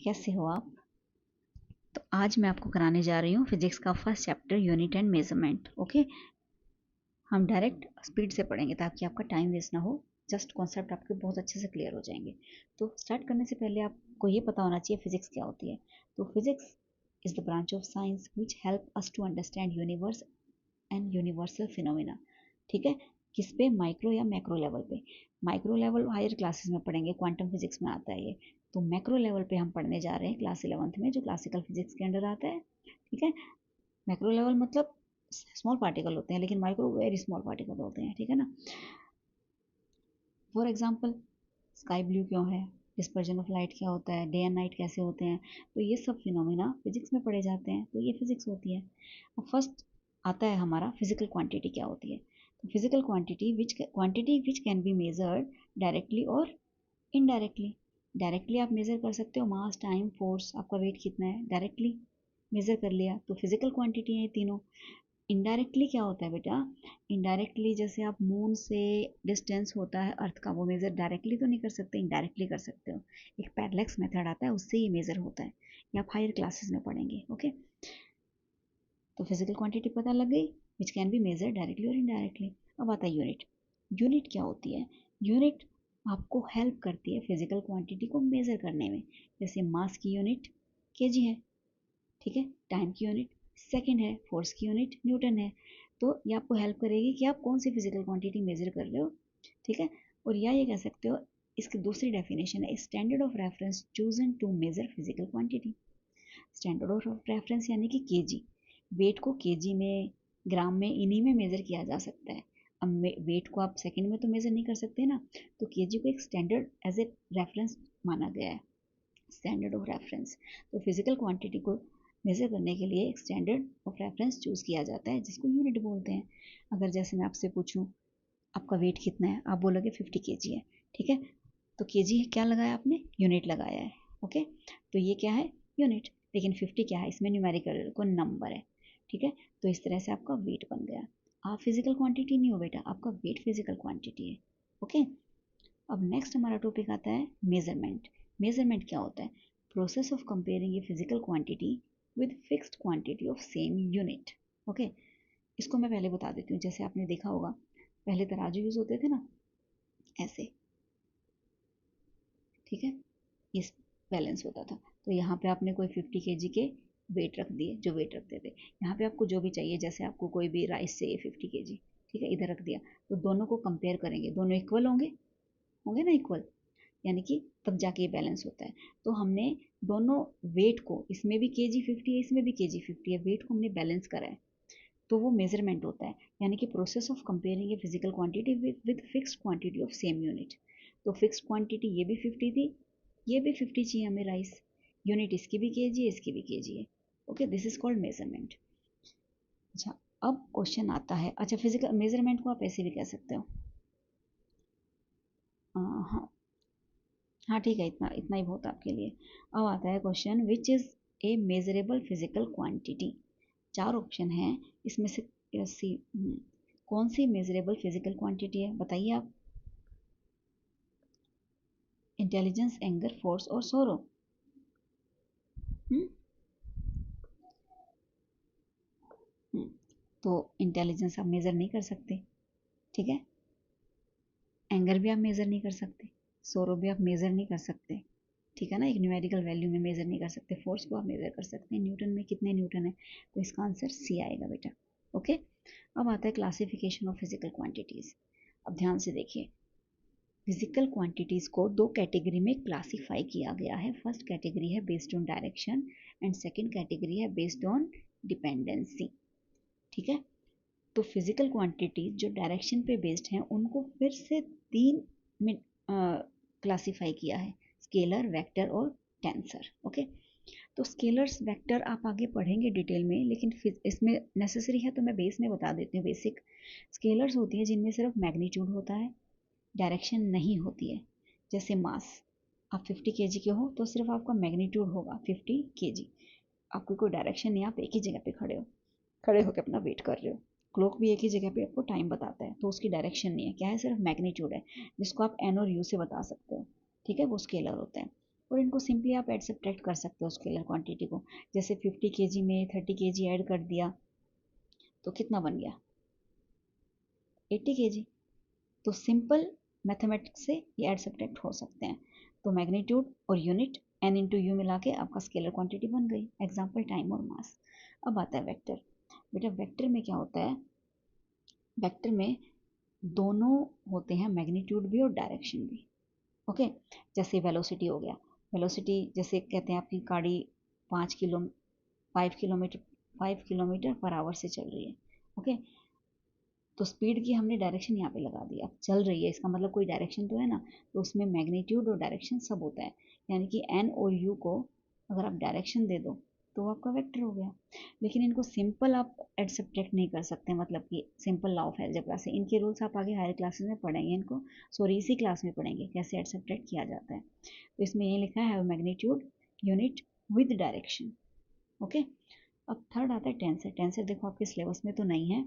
कैसे हो आप? तो आज मैं आपको कराने जा रही हूँ फिजिक्स का first chapter unit and measurement. Okay, हम डायरेक्ट स्पीड से पढ़ेंगे ताकि आपका टाइम वेस्ट ना हो, जस्ट कॉन्सेप्ट आपके बहुत अच्छे से क्लियर हो जाएंगे। तो स्टार्ट करने से पहले आपको ये पता होना चाहिए फिजिक्स क्या होती है। तो physics is the branch of science which help us to understand universe and universal phenomena. ठीक है, किस पे? माइक्रो या मैक्रो लेवल पे। माइक्रो लेवल हायर क्लासेस में पढ़ेंगे, क्वांटम फिजिक्स में आता है ये। तो मैक्रो लेवल पे हम पढ़ने जा रहे हैं क्लास 11th में, जो क्लासिकल फिजिक्स के अंडर आता है। ठीक है, मैक्रो लेवल मतलब स्मॉल पार्टिकल होते हैं, लेकिन माइक्रो वेरी स्मॉल पार्टिकल होते हैं। ठीक है ना। फॉर एग्जाम्पल, स्काई ब्लू क्यों है, डिस्पर्जन ऑफ लाइट क्या होता है, डे एंड नाइट कैसे होते हैं, तो ये सब फिनोमिना फिजिक्स में पढ़े जाते हैं। तो ये फिजिक्स होती है। अब फर्स्ट आता है हमारा फिजिकल क्वांटिटी क्या होती है। तो physical quantity which can be measured directly और इनडायरेक्टली। डायरेक्टली आप मेजर कर सकते हो, मास, टाइम, फोर्स, आपका वेट कितना है, डायरेक्टली मेजर कर लिया तो फिजिकल क्वांटिटी है तीनों। इनडायरेक्टली क्या होता है बेटा? इनडायरेक्टली जैसे आप मून से डिस्टेंस होता है अर्थ का, वो मेजर डायरेक्टली तो नहीं कर सकते, इनडायरेक्टली कर सकते हो। एक पैरेलैक्स मेथड आता है, उससे ये मेजर होता है। ये आप हायर क्लासेस में पढ़ेंगे। ओके, तो फिजिकल क्वांटिटी पता लग गई, which can be measure directly और इनडायरेक्टली। अब आता है यूनिट। यूनिट क्या होती है? यूनिट आपको हेल्प करती है फिजिकल क्वांटिटी को मेजर करने में। जैसे मास की यूनिट केजी है, ठीक है, टाइम की यूनिट सेकंड है, फोर्स की यूनिट न्यूटन है। तो ये आपको हेल्प करेगी कि आप कौन सी फिजिकल क्वांटिटी मेजर कर रहे हो। ठीक है, और या ये कह सकते हो, इसकी दूसरी डेफिनेशन है standard of reference chosen to measure physical quantity. Standard of reference यानी कि केजी। वेट को केजी में, ग्राम में, इन्हीं में मेजर किया जा सकता है। अब वेट को आप सेकंड में तो मेजर नहीं कर सकते ना, तो केजी को एक स्टैंडर्ड एज ए रेफरेंस माना गया है, स्टैंडर्ड ऑफ रेफरेंस। तो फिजिकल क्वांटिटी को मेजर करने के लिए एक स्टैंडर्ड ऑफ रेफरेंस चूज किया जाता है, जिसको यूनिट बोलते हैं। अगर जैसे मैं आपसे पूछूं आपका वेट कितना है, आप बोलोगे 50 केजी है। ठीक है, तो केजी क्या लगाया आपने? यूनिट लगाया है। ओके, तो ये क्या है? यूनिट। लेकिन 50 क्या है? इसमें न्यूमेरिकल को नंबर है। ठीक है, तो इस तरह से आपका वेट बन गया। आप फिजिकल क्वांटिटी नहीं हो बेटा, आपका वेट फिजिकल क्वांटिटी है। ओके, अब नेक्स्ट हमारा टॉपिक आता है मेजरमेंट। मेजरमेंट क्या होता है? Process of comparing a physical quantity with fixed quantity of same unit. Okay, इसको मैं पहले बता देती हूँ। जैसे आपने देखा होगा, पहले तराजू यूज होते थे ना, ऐसे। ठीक है, इस बैलेंस होता था। तो यहाँ पे आपने कोई 50 केजी के वेट रख दिए, जो वेट रखते थे। यहाँ पे आपको जो भी चाहिए, जैसे आपको कोई भी राइस चाहिए 50 केजी, ठीक है, इधर रख दिया। तो दोनों को कंपेयर करेंगे, दोनों इक्वल होंगे, होंगे ना इक्वल, यानी कि तब जाके ये बैलेंस होता है। तो हमने दोनों वेट को, इसमें भी केजी 50 है, इसमें भी केजी 50 है, वेट को हमने बैलेंस करा है, तो वो मेजरमेंट होता है। यानी कि process of comparing a physical quantity with fixed quantity of same unit. तो फिक्स्ड क्वांटिटी ये भी 50 थी, ये भी 50 चाहिए हमें राइस, यूनिट इसकी भी केजी है, इसकी भी केजी है। Okay, this is called measurement. अच्छा, अब क्वेश्चन आता है, अच्छा फिजिकल मेजरमेंट को आप ऐसे भी कह सकते हो। हाँ हाँ, ठीक है, इतना इतना ही बहुत आपके लिए। अब आता है question, which is a measurable physical quantity. चार ऑप्शन हैं, इसमें से कौन सी मेजरेबल फिजिकल क्वांटिटी है, बताइए आप। इंटेलिजेंस, एंगर, फोर्स और सोरो। हम्म हम्म, तो इंटेलिजेंस आप मेजर नहीं कर सकते, ठीक है, एंगर भी आप मेजर नहीं कर सकते, सोरो भी आप मेजर नहीं कर सकते, ठीक है ना, एक न्यूमेरिकल वैल्यू में मेजर नहीं कर सकते। फोर्स को आप मेजर कर सकते हैं, न्यूटन में कितने न्यूटन है, तो इसका आंसर सी आएगा बेटा। ओके, अब आता है क्लासिफिकेशन ऑफ फिजिकल क्वांटिटीज। अब ध्यान से देखिए, फिजिकल क्वांटिटीज को दो कैटेगरी में क्लासिफाई किया गया है। फर्स्ट कैटेगरी है based on direction and second category है बेस्ड ऑन डिपेंडेंसी। ठीक है, तो फिजिकल क्वांटिटी जो डायरेक्शन पे बेस्ड हैं उनको फिर से तीन में क्लासिफाई किया है, स्केलर, वेक्टर और टेंसर। ओके, तो स्केलर्स, वेक्टर आप आगे पढ़ेंगे डिटेल में, लेकिन इसमें नेसेसरी है तो मैं बेस में बता देती हूँ। बेसिक स्केलर्स होती हैं जिनमें सिर्फ मैग्नीट्यूड होता है, डायरेक्शन नहीं होती है। जैसे मास, आप 50 केजी के हो तो सिर्फ आपका मैग्नीट्यूड होगा 50 केजी, आपको कोई डायरेक्शन नहीं, आप एक ही जगह पे खड़े हो, खड़े होकर अपना वेट कर रहे हो। क्लॉक भी एक ही जगह पे आपको टाइम बताता है, तो उसकी डायरेक्शन नहीं है, क्या है, सिर्फ मैग्नीट्यूड है, जिसको आप एन और यू से बता सकते हो। ठीक है, वो स्केलर होता है। और इनको सिंपली आप ऐड सब्ट्रैक्ट कर सकते हो स्केलर क्वांटिटी को। जैसे 50 kg में 30 kg ऐड कर दिया तो कितना बन गया, 80 kg। तो सिंपल मैथमेटिक्स से ये ऐड सब्ट्रैक्ट हो सकते हैं। तो मैग्नीट्यूड और यूनिट n इंटू यू मिला के आपका स्केलर क्वांटिटी बन गई, एग्जाम्पल टाइम और मास। अब आता है वेक्टर। बेटा वेक्टर में क्या होता है, वेक्टर में दोनों होते हैं, मैग्नीट्यूड भी और डायरेक्शन भी। ओके, जैसे वेलोसिटी हो गया, वेलोसिटी जैसे कहते हैं आपकी गाड़ी 5 किलोमीटर पर आवर से चल रही है। ओके, तो स्पीड की हमने डायरेक्शन यहाँ पे लगा दी, अब चल रही है इसका मतलब कोई डायरेक्शन तो है ना, तो उसमें मैग्नीट्यूड और डायरेक्शन सब होता है। यानी कि एन और यू को अगर आप डायरेक्शन दे दो तो आपका वेक्टर हो गया। लेकिन इनको सिंपल आप एड सब्ट्रैक्ट नहीं कर सकते, मतलब कि सिंपल लॉ ऑफ अलजेब्रा से। इनके रूल्स आप आगे हायर क्लासेस में पढ़ेंगे, इनको सॉरी इसी क्लास में पढ़ेंगे कैसे एड सब्ट्रैक्ट किया जाता है। तो इसमें ये लिखा है magnitude unit with direction. Okay, अब थर्ड आता है टेंसर। टेंसर देखो आपके सिलेबस में तो नहीं है,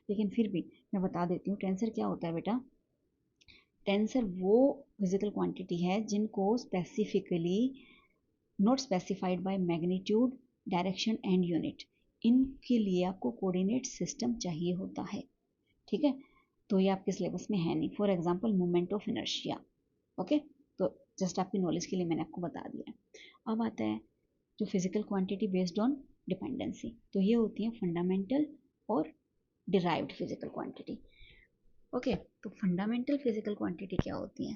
लेकिन फिर भी मैं बता देती हूँ टेंसर क्या होता है बेटा। टेंसर वो फिजिकल क्वांटिटी है जिनको specifically not specified by magnitude, direction and unit, इनके लिए आपको कोऑर्डिनेट सिस्टम चाहिए होता है। ठीक है, तो ये आपके सिलेबस में है नहीं। For example moment of inertia. Okay, तो जस्ट आपकी नॉलेज के लिए मैंने आपको बता दिया। अब आता है जो physical quantity based on dependency, तो ये होती है फंडामेंटल और डिराइव्ड फिजिकल क्वांटिटी। ओके, तो फंडामेंटल फिजिकल क्वांटिटी क्या होती है?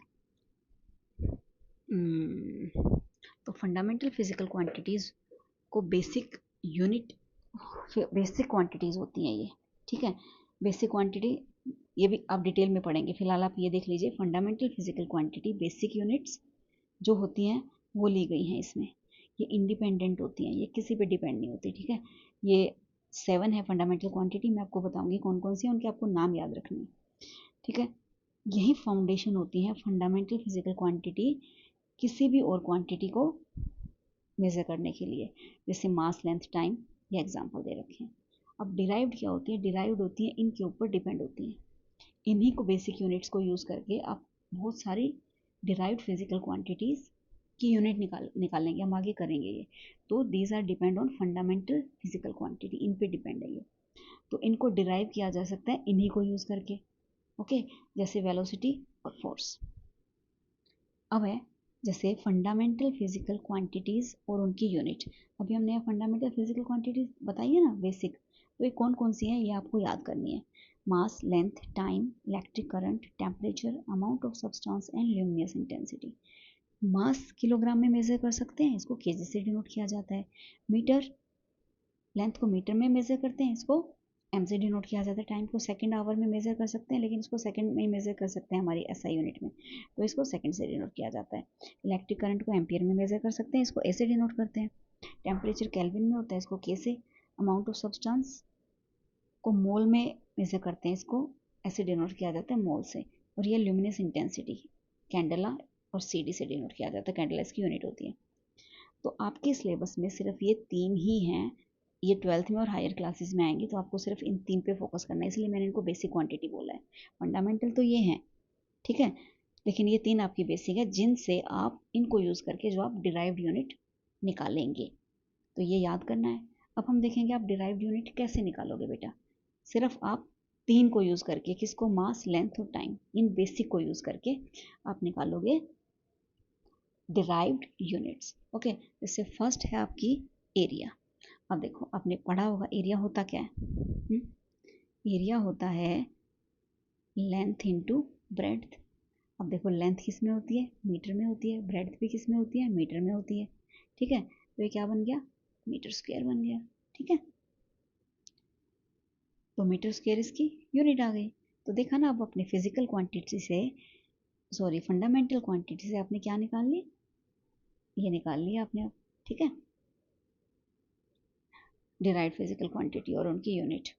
तो फंडामेंटल फिजिकल क्वांटिटीज को बेसिक यूनिट, बेसिक क्वांटिटीज होती हैं ये। ठीक है, बेसिक क्वांटिटी ये भी आप डिटेल में पढ़ेंगे, फिलहाल आप ये देख लीजिए fundamental physical quantity basic units जो होती हैं वो ली गई हैं इसमें। ये इंडिपेंडेंट होती हैं, ये किसी पे डिपेंड नहीं होती। ठीक है, ये 7 है फंडामेंटल क्वांटिटी, मैं आपको बताऊंगी कौन कौन सी है, उनके आपको नाम याद रखने हैं। ठीक है, यही फाउंडेशन होती है फंडामेंटल फिजिकल क्वांटिटी किसी भी और क्वांटिटी को मेज़र करने के लिए, जैसे मास, लेंथ, टाइम, ये एग्जांपल दे रखे हैं। अब डिराइव्ड क्या होती है? डिराइव्ड होती है इनके ऊपर डिपेंड होती हैं। इन्हीं को बेसिक यूनिट्स को यूज़ करके आप बहुत सारी डिराइव्ड फिजिकल क्वांटिटीज़ की यूनिट निकालेंगे, हम आगे करेंगे ये। तो these are depend on fundamental physical quantity, इन पे डिपेंड है ये। तो इनको डिराइव किया जा सकता है इन्हीं को यूज़ करके। ओके, जैसे वेलोसिटी और फोर्स। अब है जैसे फंडामेंटल फिजिकल क्वांटिटीज़ और उनकी यूनिट। अभी हमने फंडामेंटल फिजिकल क्वांटिटीज़ बताई है ना बेसिक, तो ये कौन कौन सी हैं ये आपको याद करनी है। Mass, length, time, electric current, temperature, amount of substance and luminous intensity. Mass kilogram में मेज़र कर सकते हैं, इसको केजी से डिनोट किया जाता है। मीटर, लेंथ को मीटर में मेज़र करते हैं, इसको एम से डिनोट किया जाता है। टाइम को सेकंड आवर में मेज़र कर सकते हैं, लेकिन इसको सेकंड में मेज़र कर सकते हैं हमारी एसआई यूनिट में, तो इसको सेकंड से डिनोट किया जाता है। इलेक्ट्रिक करंट को एम्पियर में मेज़र कर सकते हैं, इसको ए से डिनोट करते हैं। टेम्परेचर केल्विन में होता है, इसको के से। अमाउंट ऑफ सब्सटेंस को मोल में मेज़र करते हैं, इसको ऐसे डिनोट किया जाता है मोल से। और ये ल्यूमिनस इंटेंसिटी कैंडला और सीडी से डिनोट किया जाता है, कैंडला इसकी यूनिट होती है। तो आपके सिलेबस में सिर्फ ये 3 ही हैं, ये 12th में और हायर क्लासेस में आएंगी, तो आपको सिर्फ इन 3 पे फोकस करना है, इसलिए मैंने इनको बेसिक क्वांटिटी बोला है। फंडामेंटल तो ये हैं, ठीक है, लेकिन ये 3 आपकी बेसिक है जिनसे आप इनको यूज़ करके जो आप डिराइव्ड यूनिट निकालेंगे, तो ये याद करना है। अब हम देखेंगे आप डिराइव्ड यूनिट कैसे निकालोगे बेटा। सिर्फ आप 3 को यूज़ करके, किसको? मास, लेंथ और टाइम, इन बेसिक को यूज़ करके आप निकालोगे डिराइव्ड यूनिट्स। ओके, जैसे फर्स्ट है आपकी एरिया। अब देखो आपने पढ़ा होगा एरिया होता क्या है। एरिया होता है लेंथ इंटू ब्रेड्थ। अब देखो लेंथ किस में होती है? मीटर में होती है। ब्रेड्थ भी किस में होती है? मीटर में होती है। ठीक है, तो ये क्या बन गया? मीटर स्क्वायर बन गया। ठीक है, तो मीटर स्क्वायर इसकी यूनिट आ गई। तो देखा ना, अब अपने फिजिकल क्वांटिटी से, सॉरी फंडामेंटल क्वांटिटी से आपने क्या निकाल ली? ये निकाल लिया आपने। ठीक है, डिराइव्ड फिजिकल क्वांटिटी और उनकी यूनिट।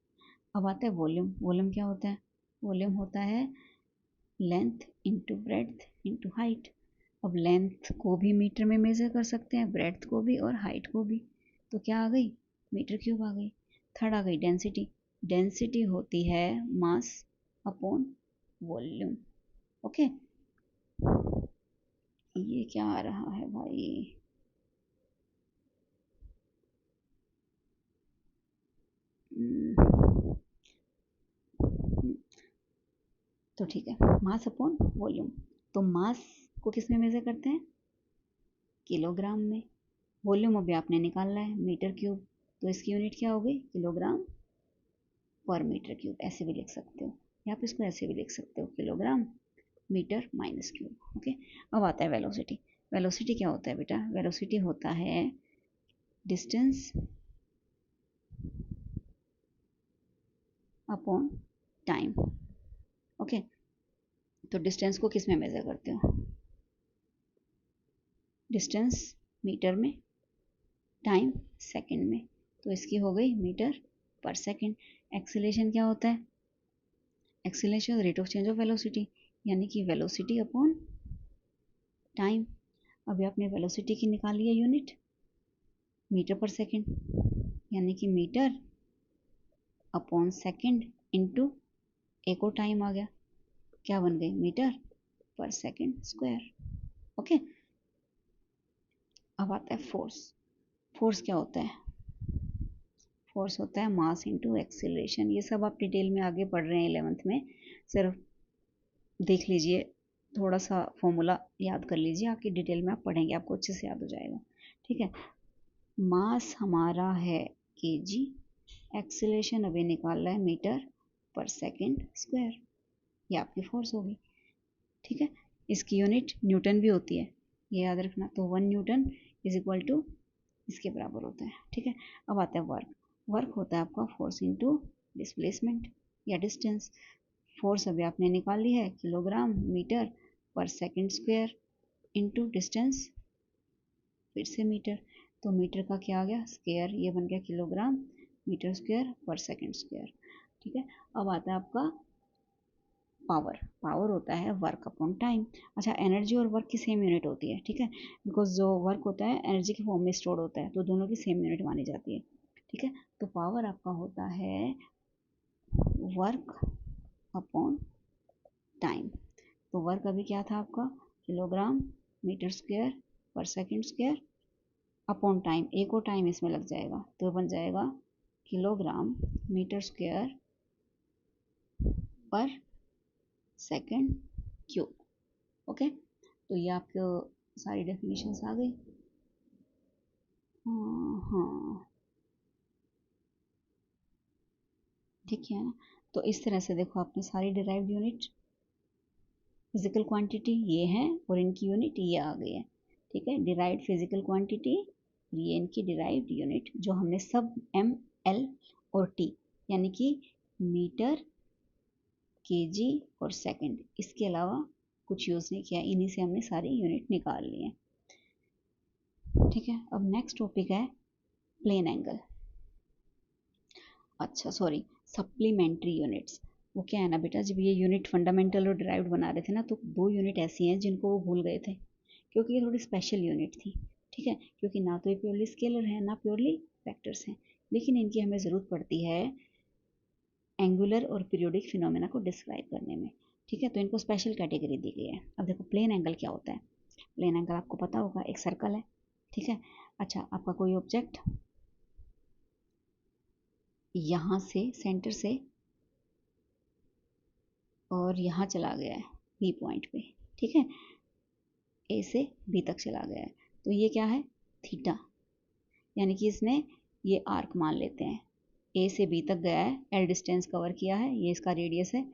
अब आता है वॉल्यूम। वॉल्यूम क्या होता है? वॉल्यूम होता है length into breadth into height. अब लेंथ को भी मीटर में मेज़र कर सकते हैं, ब्रेड्थ को भी और हाइट को भी, तो क्या आ गई? मीटर क्यूब आ गई। थर्ड आ गई डेंसिटी। डेंसिटी होती है मास अपॉन वॉल्यूम। ओके, ये क्या आ रहा है भाई? तो ठीक है, मास अपॉन वॉल्यूम। तो मास को किस में मेजर करते हैं? किलोग्राम में। वॉल्यूम अभी आपने निकालना है, मीटर क्यूब, तो इसकी यूनिट क्या हो गई? किलोग्राम पर मीटर क्यूब। ऐसे भी लिख सकते हो, या आप इसको ऐसे भी लिख सकते हो, kilogram metre minus cube. Okay. अब आता है वेलोसिटी। वेलोसिटी क्या होता है बेटा? वेलोसिटी होता है डिस्टेंस अपॉन टाइम। ओके, तो डिस्टेंस को किस में मेजर करते हो? डिस्टेंस मीटर में, टाइम सेकंड में। तो इसकी हो गई मीटर पर सेकंड। एक्सीलरेशन क्या होता है? Acceleration rate of change of velocity, यानी कि वेलोसिटी अपॉन टाइम। अभी आपने वेलोसिटी की निकाली है यूनिट, मीटर पर सेकंड, यानी कि मीटर अपॉन सेकंड इंटू एक और टाइम आ गया, क्या बन गई? मीटर पर सेकंड स्क्वायर। ओके। अब आता है फोर्स। फोर्स क्या होता है? फोर्स होता है मास इंटू एक्सीलरेशन। ये सब आप डिटेल में आगे पढ़ रहे हैं 11th में, सिर्फ देख लीजिए, थोड़ा सा फॉर्मूला याद कर लीजिए, आपकी डिटेल में आप पढ़ेंगे, आपको अच्छे से याद हो जाएगा। ठीक है, मास हमारा है केजी, एक्सीलरेशन अभी निकाल रहा है मीटर पर सेकंड स्क्वायर, ये आपकी फोर्स होगी। ठीक है, इसकी यूनिट न्यूटन भी होती है, ये याद रखना। तो 1 न्यूटन इज इक्वल टू इसके बराबर होता है। ठीक है, अब आता है वर्क। वर्क होता है आपका फोर्स इंटू डिस्प्लेसमेंट या डिस्टेंस। फोर्स अभी आपने निकाल ली है, किलोग्राम मीटर पर सेकंड स्क्वायर इंटू डिस्टेंस, फिर से मीटर। तो मीटर का क्या आ गया? स्क्वायर, ये बन गया किलोग्राम मीटर स्क्वायर पर सेकंड स्क्वायर। ठीक है, अब आता है आपका पावर। पावर होता है वर्क अपॉन टाइम। अच्छा, एनर्जी और वर्क की सेम यूनिट होती है, ठीक है, बिकॉज जो वर्क होता है एनर्जी के फॉर्म में स्टोर होता है, तो दोनों की सेम यूनिट मानी जाती है। ठीक है, तो पावर आपका होता है वर्क अपॉन टाइम। तो वर्क अभी क्या था आपका? किलोग्राम मीटर स्क्वायर पर सेकंड स्क्वायर अपॉन टाइम, एक और टाइम इसमें लग जाएगा, तो बन जाएगा किलोग्राम मीटर स्क्वायर पर सेकंड क्यूब। ओके, तो ये आपको सारी डेफिनेशंस आ गई। हाँ, ठीक है ना। तो इस तरह से देखो, आपने सारी डिराइव्ड यूनिट, फिजिकल क्वांटिटी ये है और इनकी यूनिट ये आ गई है। ठीक है, डिराइव्ड फिजिकल क्वांटिटी, ये इनकी डिराइव्ड यूनिट, जो हमने सब एम, एल और टी, यानी कि मीटर, केजी और सेकंड, इसके अलावा कुछ यूज़ नहीं किया, इन्हीं से हमने सारी यूनिट निकाल ली है। ठीक है, अब नेक्स्ट टॉपिक है प्लेन एंगल। अच्छा सॉरी, सप्लीमेंट्री यूनिट्स। वो क्या है ना बेटा, जब ये यूनिट फंडामेंटल और डिराइव्ड बना रहे थे ना, तो दो यूनिट ऐसी हैं जिनको वो भूल गए थे, क्योंकि ये थोड़ी स्पेशल यूनिट थी। ठीक है, क्योंकि ना तो ये प्योरली स्केलर है, ना प्योरली वेक्टर्स हैं, लेकिन इनकी हमें ज़रूरत पड़ती है एंगुलर और पीरियोडिक फिनोमेना को डिस्क्राइब करने में। ठीक है, तो इनको स्पेशल कैटेगरी दी गई है। अब देखो, प्लेन एंगल क्या होता है? प्लेन एंगल आपको पता होगा, एक सर्कल है। ठीक है, अच्छा, आपका कोई ऑब्जेक्ट यहाँ से, सेंटर से, और यहाँ चला गया है बी पॉइंट पे। ठीक है, ए से बी तक चला गया है, तो ये क्या है? थीटा, यानी कि इसने ये आर्क मान लेते हैं, ए से बी तक गया है, एल डिस्टेंस कवर किया है, ये इसका रेडियस है,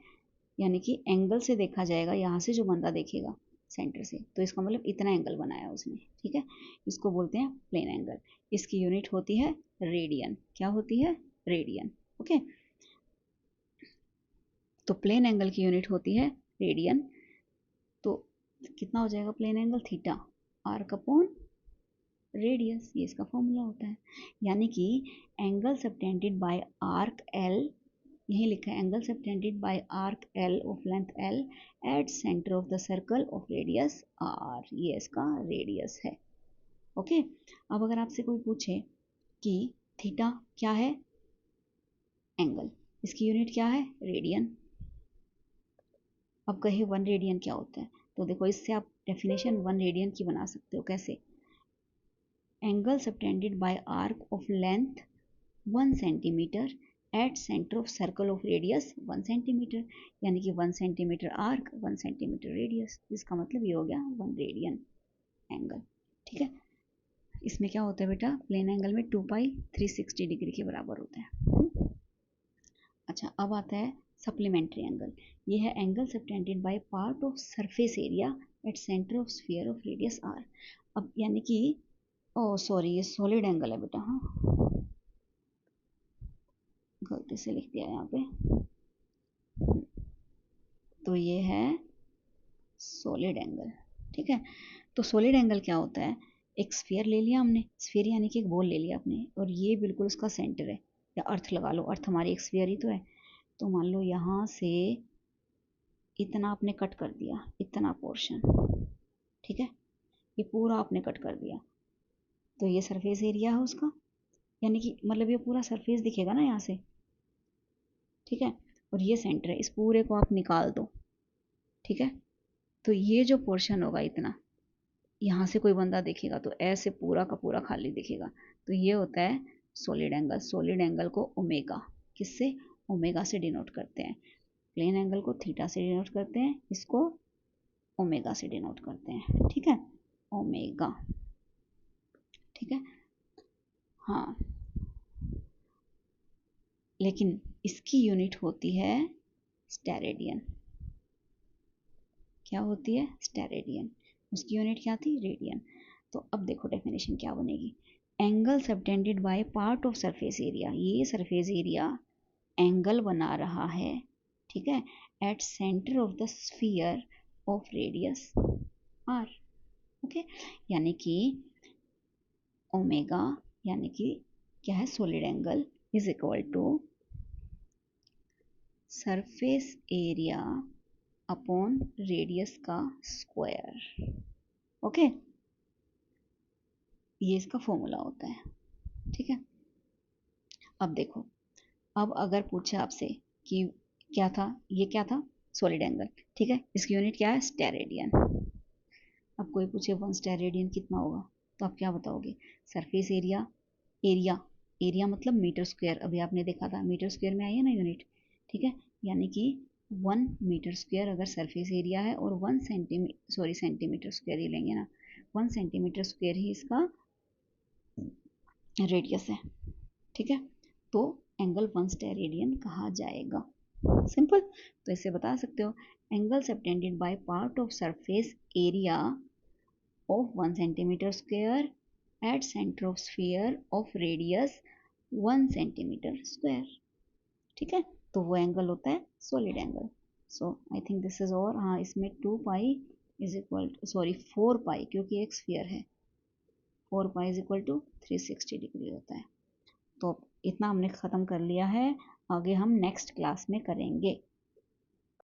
यानी कि एंगल से देखा जाएगा, यहाँ से जो बंदा देखेगा सेंटर से, तो इसका मतलब इतना एंगल बनाया उसने। ठीक है, इसको बोलते हैं प्लेन एंगल। इसकी यूनिट होती है रेडियन। क्या होती है? रेडियन। ओके, तो प्लेन एंगल की यूनिट होती है रेडियन। तो कितना हो जाएगा plane angle? Theta arc upon radius, ये इसका फॉर्मूला होता है। यानी कि angle subtended by arc L, यही लिखा है, angle subtended by arc L of length L at centre of the circle of radius R, ये इसका रेडियस है। ओके, अब अगर आपसे कोई पूछे कि थीटा क्या है? एंगल, इसकी यूनिट क्या है? रेडियन। अब कहे 1 रेडियन क्या होता है, तो देखो इससे आप डेफिनेशन 1 रेडियन की बना सकते हो। कैसे? Angle subtended by arc of length 1 centimetre eight centre of circle of radius 1 centimetre, यानी कि 1 सेंटीमीटर आर्क 1 सेंटीमीटर रेडियस। इसका मतलब ये हो गया 1 रेडियन एंगल। ठीक है, इसमें क्या होता है बेटा, प्लेन एंगल में 2 पाई 360 डिग्री के बराबर होता है। अच्छा, अब आता है सप्लीमेंट्री एंगल। ये है angle subtended by part of surface area at centre of sphere of radius R. अब यानी कि सॉरी, ये सॉलिड एंगल है बेटा। हाँ, गलती से लिख दिया यहाँ पे। तो ये है सॉलिड एंगल। ठीक है, तो सॉलिड एंगल क्या होता है, एक स्फीयर ले लिया हमने, स्फीयर यानी कि एक बॉल ले लिया आपने, और ये बिल्कुल उसका सेंटर है, या अर्थ लगा लो, अर्थ हमारी एक स्फीयर ही तो है। तो मान लो यहाँ से इतना आपने कट कर दिया, इतना पोर्शन, ठीक है, ये पूरा आपने कट कर दिया, तो ये सरफेस एरिया है उसका, यानी कि मतलब ये पूरा सरफेस दिखेगा ना यहाँ से। ठीक है, और ये सेंटर है, इस पूरे को आप निकाल दो। ठीक है, तो ये जो पोर्शन होगा इतना, यहाँ से कोई बंदा देखेगा तो ऐसे पूरा का पूरा खाली दिखेगा। तो ये होता है सॉलिड एंगल। सॉलिड एंगल को ओमेगा, किससे, ओमेगा से डिनोट करते हैं। प्लेन एंगल को थीटा से डिनोट करते हैं, इसको ओमेगा से डिनोट करते हैं। ठीक है, ओमेगा। ठीक है, हाँ, लेकिन इसकी यूनिट होती है स्टेरेडियन। क्या होती है, स्टेरेडियन। उसकी यूनिट क्या थी, रेडियन। तो अब देखो डेफिनेशन क्या बनेगी, angle subtended by part of surface area. ये सरफेस एरिया एंगल बना रहा है, ठीक है, at centre of the sphere of radius R. Okay, यानी कि ओमेगा, यानी कि क्या है, solid angle is equal to surface area upon radius का स्क्वायर। ओके, ये इसका फॉर्मूला होता है। ठीक है, अब देखो, अब अगर पूछे आपसे कि क्या था, ये क्या था, सॉलिड एंगल। ठीक है, इसकी यूनिट क्या है, स्टेरेडियन। अब कोई पूछे 1 स्टेरेडियन कितना होगा, तो आप क्या बताओगे, सरफेस एरिया, एरिया, एरिया मतलब मीटर स्क्वायर, अभी आपने देखा था मीटर स्क्वायर में आई है ना यूनिट। ठीक है, यानी कि 1 मीटर स्क्वायर अगर सरफेस एरिया है, और 1 सेंटीमीटर, सॉरी सेंटीमीटर स्क्वायर ही लेंगे ना, 1 सेंटीमीटर स्क्वायर ही इसका रेडियस है। ठीक है, तो एंगल 1 स्टेरेडियन कहा जाएगा। सिंपल, तो इसे बता सकते हो, angle subtended by part of surface area of 1 centimetre square at centre of sphere of radius 1 centimetre square. ठीक है, तो वो एंगल होता है solid angle. So I think this is और, हाँ, इसमें 2 pi is equal to, sorry 4 pi, क्योंकि एक स्फीयर है, 4 pi is equal to 360 degree होता है। तो इतना हमने ख़त्म कर लिया है, आगे हम नेक्स्ट क्लास में करेंगे।